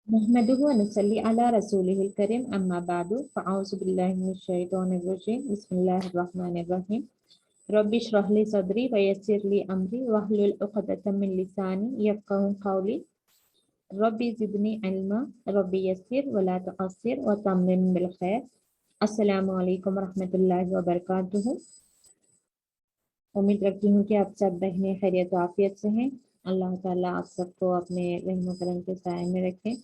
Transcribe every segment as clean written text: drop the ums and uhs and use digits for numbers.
नहमदुहु व नसल्ली अला रसूलिहिल करीम अम्मा बादु फ़अऊज़ु बिल्लाहि मिनश शैतानिर रजीम बिस्मिल्लाहिर रहमानिर रहीम रब्बि इश्रह ली सदरी व यस्सिर ली अमरी वहलुल उक़दतम मिन लिसानी यफ़क़हू क़ौली रब्बि ज़िदनी इल्मा रब्बि यस्सिर व ला तुअस्सिर व तम्मिम बिल खैर। अस्सलामु अलैकुम व रहमतुल्लाहि व बरकातुहू। उम्मीद रखती हूँ कि आप सब बहनें खैरियत व आफियत से हैं। अल्लाह ताला आप सबको अपने रहम करम के साए में रखें,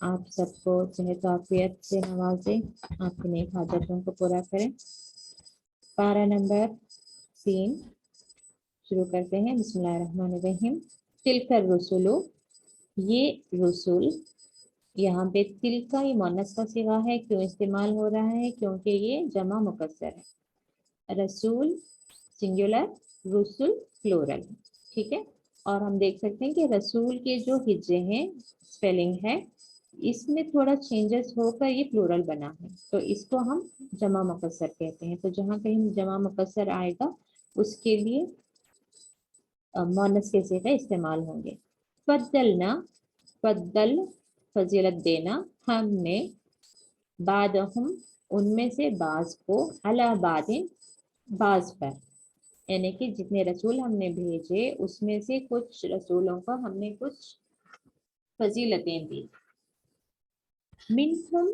आप सबको सेहत आफियत से नवाजे, आपकी नेक हाजतों को पूरा करें। पारा नंबर 3 शुरू करते हैं। बिस्मिल्लाहिर्रहमानिर्रहीम। तिलकर रसूलो, ये रसूल, यहाँ पे तिल का ये मुअन्नस का सिगा है। क्यों इस्तेमाल हो रहा है? क्योंकि ये जमा मुकस्सर है। रसूल सिंगुलर, रसूल प्लूरल, ठीक है। और हम देख सकते हैं कि रसूल के जो हिज्जे हैं, स्पेलिंग है, इसमें थोड़ा चेंजेस होकर ये प्लूरल बना है, तो इसको हम जमा मुकस्सर कहते हैं। तो जहाँ कहीं जमा मुकस्सर आएगा उसके लिए मुअन्नस के सिगे इस्तेमाल होंगे। फद्दलना, फद्दल फजीलत देना, हमने बादहुम उनमें से बाज को, अला बादिन बाज पर, यानी कि जितने रसूल हमने भेजे उसमें से कुछ रसूलों को हमने कुछ फजीलतें दी। मिनहुम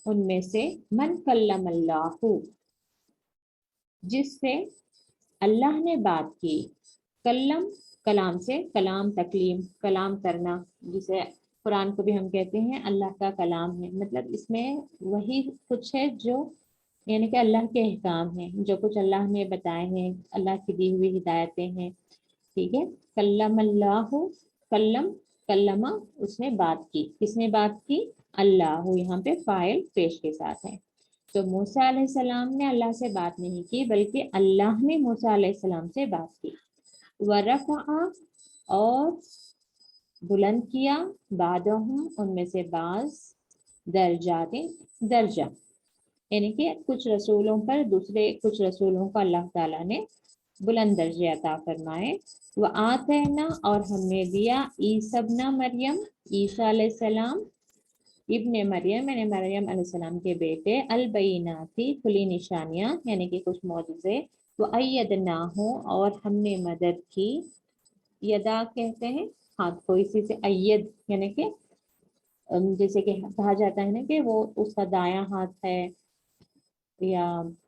उनमें से, मन कल्लमल्लाहु जिससे अल्लाह ने बात की, कल्लम कलाम से, कलाम तकलीम, कलाम करना, जिसे कुरान को भी हम कहते हैं अल्लाह का कलाम है। मतलब इसमें वही कुछ है जो, यानी कि अल्लाह के अहकाम हैं, जो कुछ अल्लाह ने बताए हैं, अल्लाह की दी हुई हिदायतें हैं, ठीक है। कल्लम अल्लाह, कल्लम, कल्लमा उसने बात की, किसने बात की? अल्लाह, यहाँ पे फाइल पेश के साथ है। तो मूसा अलैहिस्सलाम ने अल्लाह से बात नहीं की, बल्कि अल्लाह ने मूसा अलैहिस्सलाम से बात की। वरफ़अ और बुलंद किया, बादहुम उनमें से बाज, दर्जाते दर्जा, यानी कि कुछ रसूलों पर दूसरे कुछ रसूलों को अल्लाह ताला ने बुलंद दर्जे अता फरमाए। व आतैना और हमने दिया, ईसा इब्न मरियम, ईसा अलैहिस्सलाम, इब्ने मरियम यानी मरियम अलैहिस्सलाम के बेटे, अल बैनाती खुली निशानियां यानी कि कुछ मौजूज़े, व अय्यदनाहु और हमने मदद की, यदा कहते हैं हाथ को, इसी से अय्यद यानी कि जैसे कि कहा जाता है ना कि वो उसका दायां हाथ है, या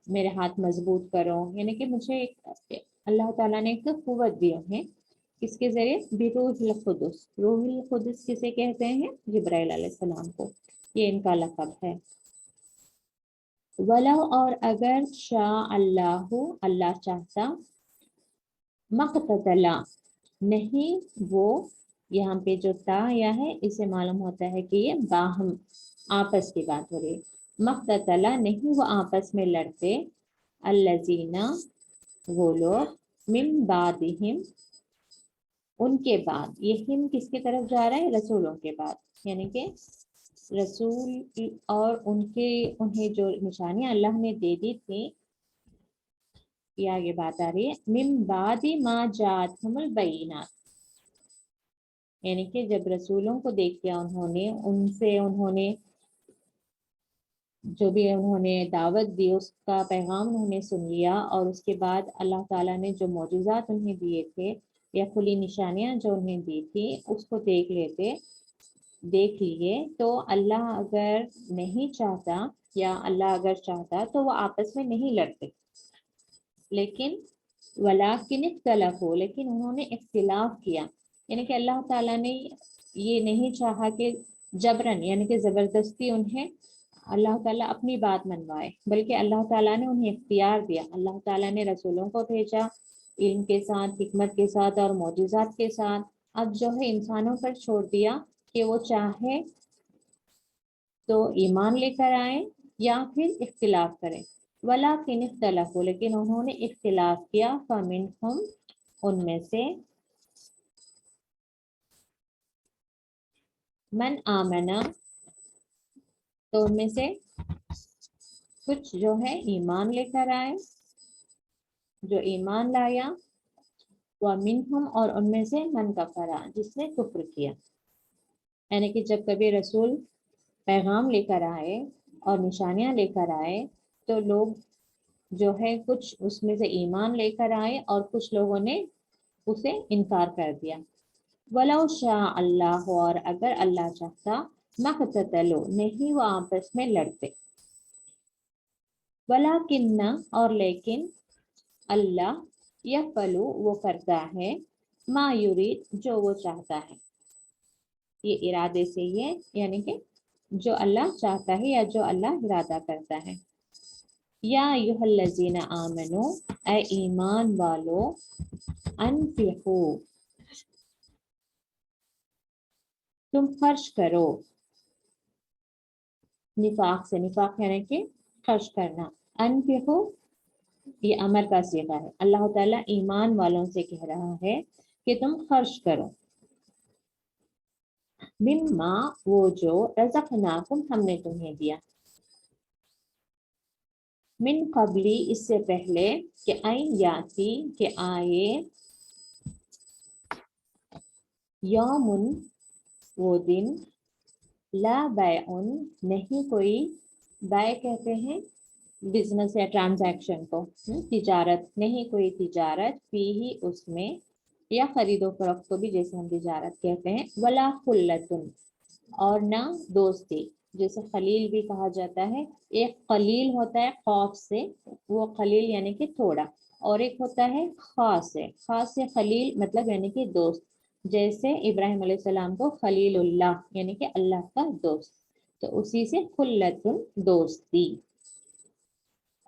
मेरे हाथ मजबूत करो, यानी कि मुझे एक अल्लाह ताला ने एक कुव्वत दी है, किसके जरिए? बिरूहिल कुदस। रूहुल कुदस किसे कहते हैं? जिब्राइल अलैहिस्सलाम को, ये इनका लक़ब है। वला और अगर, शाह अल्लाह अल्लाह चाहता, मक़तला नहीं वो, यहाँ पे जो ता या है इसे मालूम होता है कि ये बाहम आपस की बात हो रही है। मक़तला नहीं वो आपस में लड़ते, अल्लज़ीना वो लोग, मिन बादिहिम उनके बाद, ये हिम किसकी तरफ जा रहा है? रसूलों के बाद, यानी कि रसूल और उनके, उन्हें जो निशानियां अल्लाह ने दे दी थी, ये आगे बात आ रही है। मिन बादी मा जातहुमुल बैनात, यानी कि जब रसूलों को देख लिया उन्होंने, उनसे उन्होंने जो भी उन्होंने दावत दी उसका पैगाम उन्होंने सुन लिया, और उसके बाद अल्लाह ताला ने जो मौजूज़ात उन्हें दिए थे या खुली निशानियां जो उन्हें दी थी उसको देख लिए, तो अल्लाह अगर नहीं चाहता, या अल्लाह अगर चाहता तो वो आपस में नहीं लड़ते, लेकिन वलाकिन इख्तलफू, लेकिन उन्होंने इख्तिलाफ किया, यानी कि अल्लाह ताला ने ये नहीं चाहा कि जबरन यानी कि ज़बरदस्ती उन्हें अल्लाह ताला अपनी बात मनवाए, बल्कि अल्लाह ताला ने उन्हें इख्तियार दिया। अल्लाह ताला ने रसूलों को भेजा इल्म के साथ, हिकमत के साथ और मौजूज़ात के साथ। अब जो है इंसानों पर छोड़ दिया कि वो चाहे तो ईमान लेकर आए या फिर इख्तिलाफ करें। वलाकिन इख्तलफू, लेकिन उन्होंने इख्तिलाफ किया, फमिनहुम उनमें से, मन आमना तो उनमें से कुछ जो है ईमान लेकर आए, जो ईमान लाया, व मिनहुम और उनमें से मन कफरा जिसने कुफ्र किया। यानी कि जब कभी रसूल पैगाम लेकर आए और निशानियां लेकर आए तो लोग जो है कुछ उसमें से ईमान लेकर आए और कुछ लोगों ने उसे इनकार कर दिया। वलाउ शाह अल्लाह, और अगर अल्लाह चाहता, मक़ततलो, नहीं वो आपस में लड़ते। वलाकिन्ना, और लेकिन, अल्लाह यफ़अलु, वो करता है, मा युरीद, जो वो चाहता है। ये इरादे से ये, यानी कि जो अल्लाह चाहता है या जो अल्लाह इरादा करता है। या अय्युहल्लज़ीना आमनू, ऐ ईमान वालो, अनफिकू, तुम खर्च करो। निफाक से, निफाक यानी कि खर्च करना। अनफिकू ये अमर का सीगा है। अल्लाह ताला ईमान वालों से कह रहा है कि तुम खर्च करो। मिम्मा, वो जो, रज़क़नाकुम, हमने तुम्हें दिया। मिन कबली, इससे पहले, कि ऐन याती, के आए, यौमुन, वो दिन, ला बैउन, नहीं कोई, बै कहते हैं बिजनेस या ट्रांजैक्शन को, तिजारत, नहीं कोई तिजारत, फी ही, उसमें, या खरीदो फरोख्त को भी जैसे हम तिजारत कहते हैं। वला खुल्लतुन, और ना दोस्ती, जैसे खलील भी कहा जाता है। एक खलील होता है खौफ से, वो खलील यानी कि थोड़ा, और एक होता है खास से, खास से खलील मतलब यानी कि दोस्त। जैसे इब्राहिम अलैहिस्सलाम को खलीलुल्लाह यानी कि अल्लाह का दोस्त, तो उसी से खुल्लतुन, दोस्ती।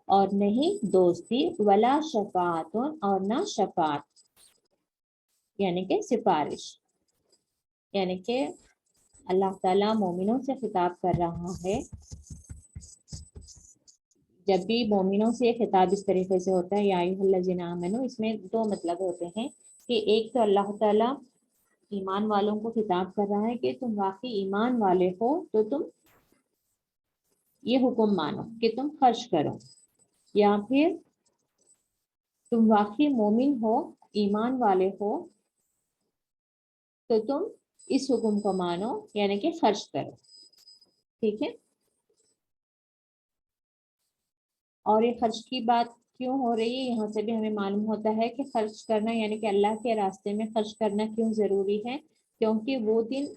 और नहीं दोस्ती, वला शफाअतुन, और ना शफात यानी कि सिफारिश। यानी कि अल्लाह ताला मोमिनों से खिताब कर रहा है। जब भी मोमिनों से खिताब इस तरीके से होता है, या अय्युहल्लज़ीना आमनू, इसमें दो मतलब होते हैं कि एक तो अल्लाह ताला ईमान वालों को खिताब कर रहा है कि तुम वाकई ईमान वाले हो तो तुम ये हुक्म मानो कि तुम खर्च करो, या फिर तुम वाकई मोमिन हो, ईमान वाले हो, तो तुम इस हुक्म को मानो, यानी कि खर्च करो। ठीक है। और ये खर्च की बात क्यों हो रही है, यहाँ से भी हमें मालूम होता है कि खर्च करना यानी कि अल्लाह के रास्ते में खर्च करना क्यों जरूरी है। क्योंकि वो दिन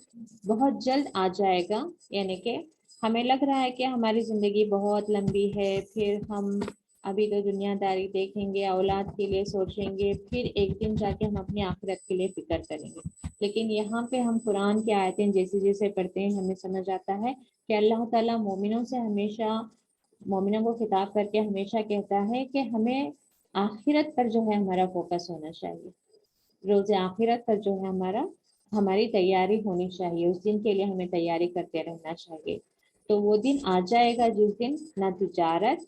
बहुत जल्द आ जाएगा। यानी कि हमें लग रहा है कि हमारी जिंदगी बहुत लंबी है, फिर हम अभी तो दुनियादारी देखेंगे, औलाद के लिए सोचेंगे, फिर एक दिन जाके हम अपनी आखिरत के लिए फिक्र करेंगे। लेकिन यहाँ पे हम कुरान की आयतें जैसे जैसे पढ़ते हैं, हमें समझ आता है कि अल्लाह ताला मोमिनों से हमेशा, मोमिनों को खिताब करके हमेशा कहता है कि हमें आखिरत पर जो है हमारा फोकस होना चाहिए। रोज़े आखिरत पर जो है हमारी तैयारी होनी चाहिए। उस दिन के लिए हमें तैयारी करते रहना चाहिए। तो वो दिन आ जाएगा जिस दिन ना तिजारत,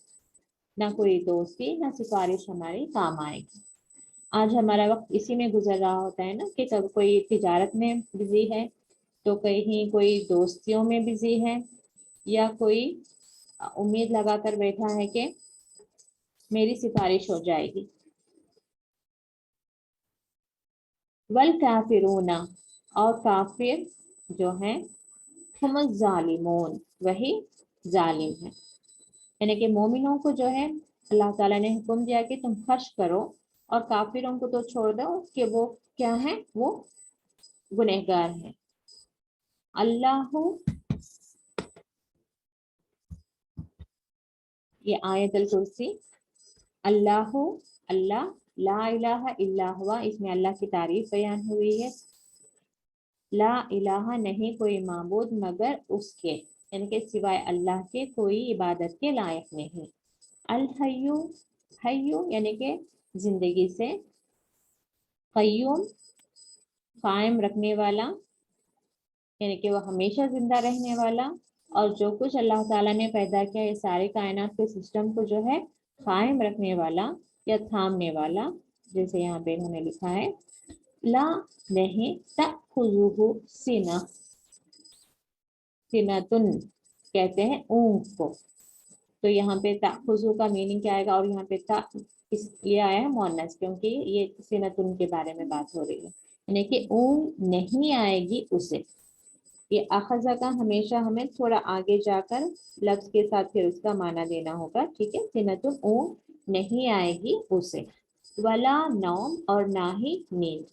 ना कोई दोस्ती, ना सिफारिश हमारी काम आएगी। आज हमारा वक्त इसी में गुजर रहा होता है ना, कि कब कोई तिजारत में बिजी है, तो कहीं कोई दोस्तियों में बिजी है, या कोई उम्मीद लगाकर बैठा है कि मेरी सिफारिश हो जाएगी। वल काफिरूना, और काफिर जो है, हम जालिमून, वही जालिम है। यानी कि मोमिनों को जो है अल्लाह ताला ने हुक्म दिया कि तुम खर्च करो, और काफिरों को तो छोड़ दो कि वो क्या है, वो गुनहगार है। अल्लाह, ये आयतुल कुर्सी, अल्लाह, अल्लाह, ला इलाहा इल्ला हुआ, इसमें अल्लाह की तारीफ बयान हुई है। ला इलाहा, नहीं कोई माबूद मगर उसके, यानी कि सिवाय अल्लाह के कोई इबादत के लायक नहीं। अल हय्यू, हय्यू यानी कि जिंदगी से, कय्यूम कायम रखने वाला, यानी कि वो हमेशा जिंदा रहने वाला। और जो कुछ अल्लाह ताला ने पैदा किया, ये सारे कायनात के सिस्टम को जो है कायम रखने वाला या थामने वाला। जैसे यहाँ पे उन्होंने लिखा है, ला, नहीं, तखुजुहु सिना, सिनतुन कहते हैं ऊँट को। तो यहाँ पे तखुजु का मीनिंग क्या आएगा, और यहाँ पे ता ये आया है मोनस, क्योंकि ये सिनतुन के बारे में बात हो रही है, यानी कि ऊँट नहीं आएगी उसे। یہ اخذ کا ہمیشہ ہمیں تھوڑا آگے جا کر لفظ کے ساتھ پھر اس کا معنی دینا ہوگا، ٹھیک ہے. سنۃ اونگ نہیں آئے گی اسے، ولا نوم اور نہ ہی نیند،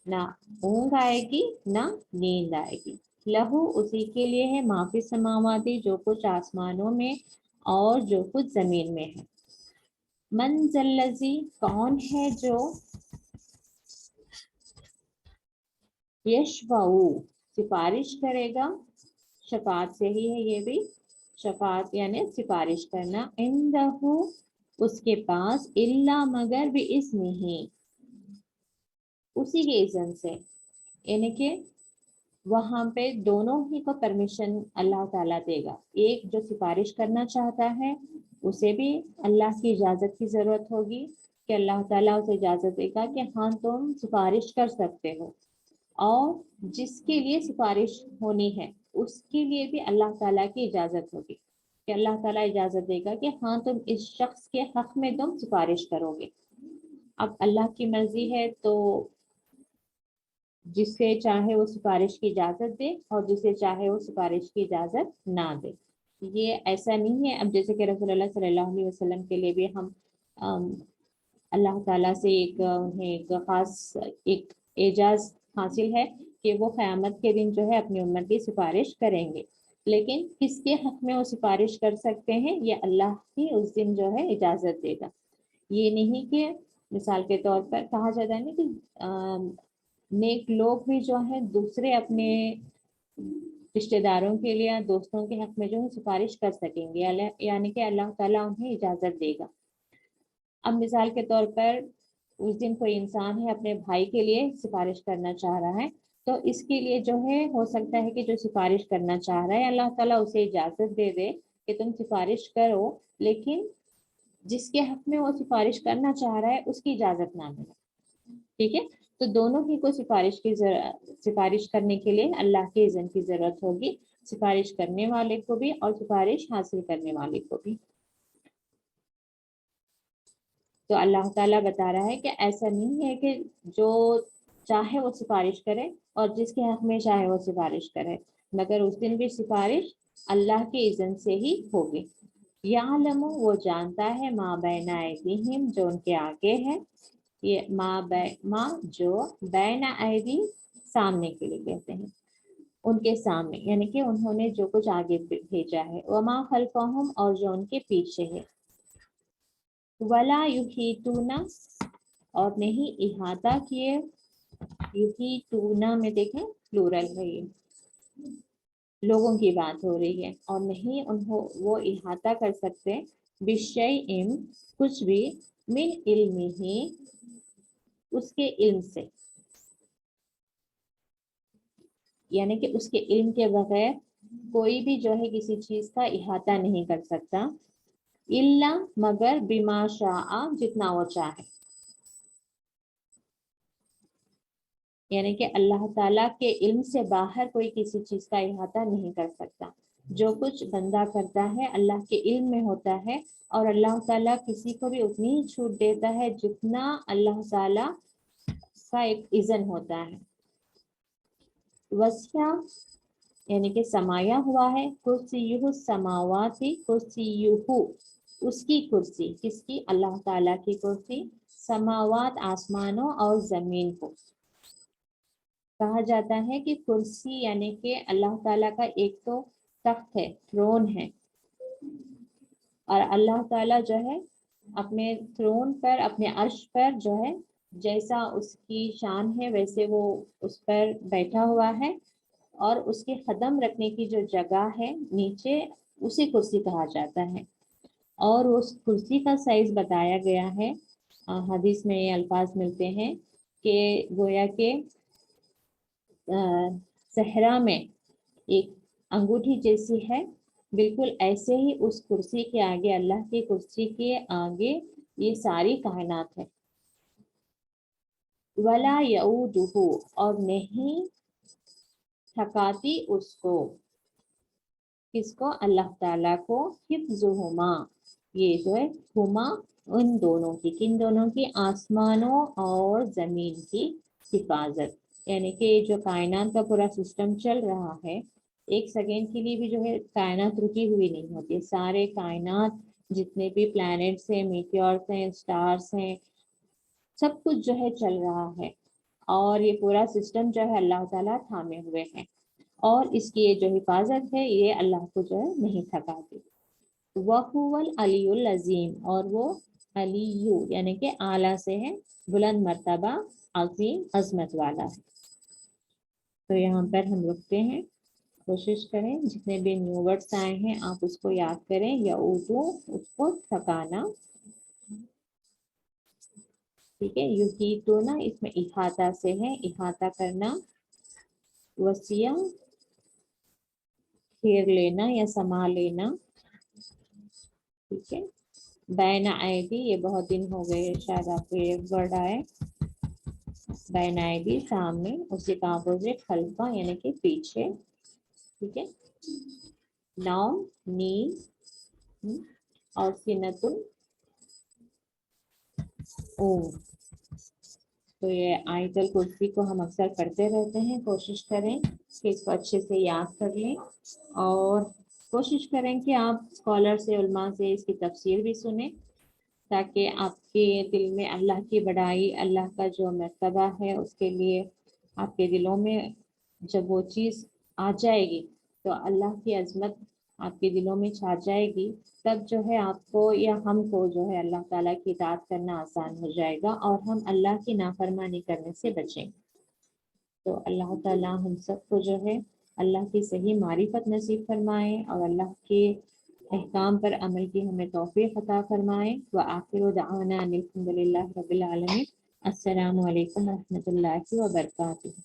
نہ اونگ آئے گی نہ نیند آئے گی. لہو اسی کے لیے ہے، ما فی السماواتی جو کچھ آسمانوں میں اور جو کچھ زمین میں ہے. من ذی کون ہے جو یشفعو سفارش کرے گا، شفاعت سے ہی ہے یہ بھی، شفاعت یعنی سفارش کرنا، عندہ اس کے پاس، الا مگر باسمہ اسی کے اذن سے، یعنی کہ وہاں پہ دونوں ہی کو پرمیشن اللہ تعالیٰ دے گا. ایک جو سفارش کرنا چاہتا ہے اسے بھی اللہ کی اجازت کی ضرورت ہوگی کہ اللہ تعالیٰ اسے اجازت دے گا کہ ہاں تم سفارش کر سکتے ہو، اور جس کے لیے سفارش ہونی ہے اس کے لیے بھی اللہ تعالیٰ کی اجازت ہوگی کہ اللہ تعالیٰ اجازت دے گا کہ ہاں تم اس شخص کے حق میں تم سفارش کرو گے. اب اللہ کی مرضی ہے تو جس سے چاہے وہ سفارش کی اجازت دے اور جسے چاہے وہ سفارش کی اجازت نہ دے. یہ ایسا نہیں ہے اب جیسے کہ رسول اللہ صلی اللہ علیہ وسلم کے لیے بھی ہم اللہ تعالیٰ سے انہیں ایک خاص ایک اعزاز حاصل ہے کہ وہ قیامت کے دن جو ہے اپنی امت کی سفارش کریں گے، لیکن کس کے حق میں وہ سفارش کر سکتے ہیں یہ اللہ ہی اس دن جو ہے اجازت دے گا. یہ نہیں کہ مثال کے طور پر کہا جاتا ہے نا کہ نیک لوگ بھی جو ہیں دوسرے اپنے رشتہ داروں کے لیے دوستوں کے حق میں جو ہے سفارش کر سکیں گے، یعنی کہ اللہ تعالیٰ انہیں اجازت دے گا. اب مثال کے طور پر اس دن کوئی انسان ہے اپنے بھائی کے لیے سفارش کرنا چاہ رہا ہے، تو اس کے لیے جو ہے ہو سکتا ہے کہ جو سفارش کرنا چاہ رہا ہے اللہ تعالیٰ اسے اجازت دے دے کہ تم سفارش کرو، لیکن جس کے حق میں وہ سفارش کرنا چاہ رہا ہے اس کی اجازت نہ ملے. ٹھیک ہے، تو دونوں ہی کو سفارش کرنے کے لیے اللہ کے اذن کی ضرورت ہوگی، سفارش کرنے والے کو بھی اور سفارش حاصل کرنے والے کو بھی. تو اللہ تعالیٰ بتا رہا ہے کہ ایسا نہیں ہے کہ جو چاہے وہ سفارش کرے اور جس کے حق میں چاہے وہ سفارش کرے، مگر اس دن بھی سفارش اللہ کے اذن سے ہی ہوگی. یعلم وہ جانتا ہے، ما بین ایدیہم جو ان کے آگے ہے، یہ ماں جو بین ایدی سامنے کے لیے کہتے ہیں، ان کے سامنے یعنی کہ انہوں نے جو کچھ آگے بھیجا ہے، وما خلفہم اور جو ان کے پیچھے ہے، ولا یحیطون اور نہیں احاطہ کیے، یحیطون میں دیکھیں پلورل ہے، یہ لوگوں کی بات ہو رہی ہے، اور نہیں وہ احاطہ کر سکتے بشیء کچھ بھی، من علمہ اس کے علم سے، یعنی کہ اس کے علم کے بغیر کوئی بھی جو ہے کسی چیز کا احاطہ نہیں کر سکتا، الا مگر بما شاء جتنا وہ چاہے، یعنی کہ اللہ تعالیٰ کے علم سے باہر کوئی کسی چیز کا احاطہ نہیں کر سکتا. جو کچھ بندہ کرتا ہے اللہ کے علم میں ہوتا ہے، اور اللہ تعالیٰ کسی کو بھی اتنی ہی چھوٹ دیتا ہے جتنا اللہ تعالیٰ کا ایک اذن ہوتا ہے. وسیع یعنی کہ سمایا ہوا ہے، کرسیہ السماواتی کرسیہ اس کی کرسی، کس کی؟ اللہ تعالیٰ کی کرسی، سماوات آسمانوں اور زمین کو. کہا جاتا ہے کہ کرسی یعنی کہ اللہ تعالیٰ کا ایک تو تخت ہے، تھرون ہے، اور اللہ تعالیٰ جو ہے اپنے تھرون پر اپنے عرش پر جو ہے جیسا اس کی شان ہے ویسے وہ اس پر بیٹھا ہوا ہے، اور اس کے قدم رکھنے کی جو جگہ ہے نیچے اسی کرسی کہا جاتا ہے. اور اس کرسی کا سائز بتایا گیا ہے، حدیث میں یہ الفاظ ملتے ہیں کہ گویا کہ صحرا میں ایک انگوٹھی جیسی ہے، بالکل ایسے ہی اس کرسی کے آگے، اللہ کی کرسی کے آگے یہ ساری کائنات ہے. ولا یعودہ اور نہیں تھکاتی اس کو، کس کو؟ اللہ تعالیٰ کو، حفظہما یہ جو ہے ہما ان دونوں کی، کن دونوں کی؟ آسمانوں اور زمین کی حفاظت. यानी कि जो कायनात का पूरा सिस्टम चल रहा है, एक सेकेंड के लिए भी जो है कायनात रुकी हुई नहीं होती। सारे कायनात जितने भी प्लैनेट्स हैं, मीटियोर्स हैं, स्टार्स हैं, सब कुछ जो है चल रहा है, और ये पूरा सिस्टम जो है अल्लाह ताला थामे हुए हैं, और इसकी ये जो हिफाजत है ये अल्लाह को जो है नहीं थकाती। वहुवल अलीयुल अजीम, और वो अलीयू यानी कि आला से है, बुलंद मर्तबा, अजीम अजमत वाला है। तो यहाँ पर हम रुकते हैं। कोशिश करें जितने भी न्यू वर्ड्स आए हैं आप उसको याद करें, या उर्दू उसको थकाना, ठीक है। यूही तो ना इसमें इहाता से है, इहाता करना, वसिया घेर लेना या समा लेना, ठीक है। बैन आएदी, ये बहुत दिन हो गए शायद आपको ये वर्ड आए। बैन आएदी सामने, उसी का अपोजिट खल्फा यानी कि पीछे, ठीक है। नाउन नी, और सिनतुल ओ। तो ये आयतल कुर्सी को हम अक्सर पढ़ते रहते हैं, कोशिश करें कि इसको अच्छे से याद कर लें, और कोशिश करें कि आप स्कॉलर से, उलमा से इसकी तफसीर भी सुने, ताकि आपके दिल में अल्लाह की बड़ाई, अल्लाह का जो मर्तबा है उसके लिए आपके दिलों में जब वो चीज़ आ जाएगी तो अल्लाह की अजमत आपके दिलों में छा जाएगी, तब जो है आपको या हमको जो है अल्लाह ताला की इताअत करना आसान हो जाएगा, और हम अल्लाह की नाफरमानी करने से बचेंगे। तो अल्लाह ताला हम सबको जो है अल्लाह की सही मारिफत नसीब फरमाए, और अल्लाह के अहकाम पर अमल की हमें तौफीक अता फरमाए। व आखिर दावाना अनिल हम्दुलिल्लाहि रब्बिल आलमीन। अस्सलामु अलैकुम व रहमतुल्लाहि व बरकातुहू।